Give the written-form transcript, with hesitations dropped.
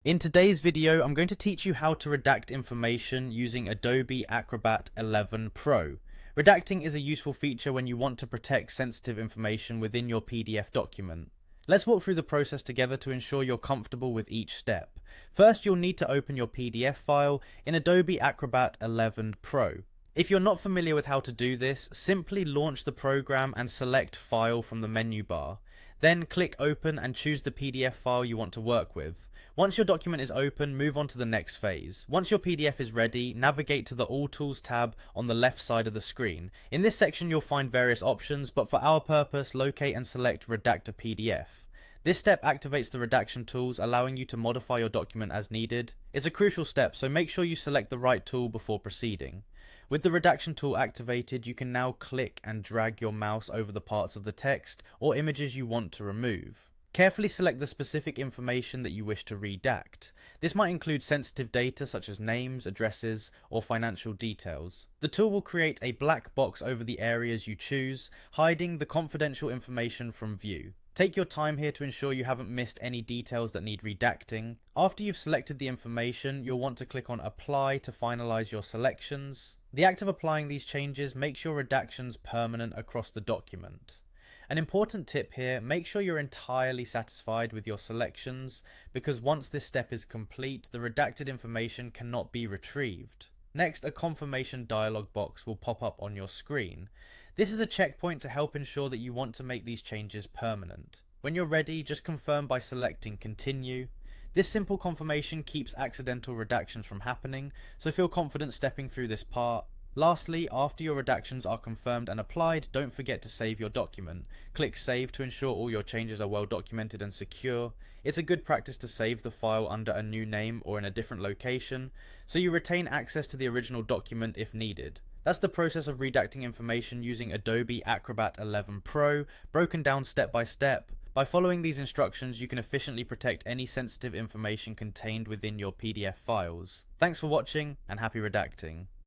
In today's video, I'm going to teach you how to redact information using Adobe Acrobat 11 Pro. Redacting is a useful feature when you want to protect sensitive information within your PDF document. Let's walk through the process together to ensure you're comfortable with each step. First, you'll need to open your PDF file in Adobe Acrobat 11 Pro. If you're not familiar with how to do this, simply launch the program and select File from the menu bar. Then click Open and choose the PDF file you want to work with. Once your document is open, move on to the next phase. Once your PDF is ready, navigate to the All Tools tab on the left side of the screen. In this section you'll find various options, but for our purpose, locate and select Redact a PDF. This step activates the redaction tools, allowing you to modify your document as needed. It's a crucial step, so make sure you select the right tool before proceeding. With the redaction tool activated, you can now click and drag your mouse over the parts of the text or images you want to remove. Carefully select the specific information that you wish to redact. This might include sensitive data such as names, addresses, or financial details. The tool will create a black box over the areas you choose, hiding the confidential information from view. Take your time here to ensure you haven't missed any details that need redacting. After you've selected the information, you'll want to click on Apply to finalize your selections. The act of applying these changes makes your redactions permanent across the document. An important tip here, make sure you're entirely satisfied with your selections, because once this step is complete, the redacted information cannot be retrieved. Next, a confirmation dialog box will pop up on your screen. This is a checkpoint to help ensure that you want to make these changes permanent. When you're ready, just confirm by selecting Continue. This simple confirmation keeps accidental redactions from happening, so feel confident stepping through this part. Lastly, after your redactions are confirmed and applied, don't forget to save your document. Click Save to ensure all your changes are well documented and secure. It's a good practice to save the file under a new name or in a different location, so you retain access to the original document if needed. That's the process of redacting information using Adobe Acrobat 11 Pro, broken down step by step. By following these instructions, you can efficiently protect any sensitive information contained within your PDF files. Thanks for watching, and happy redacting.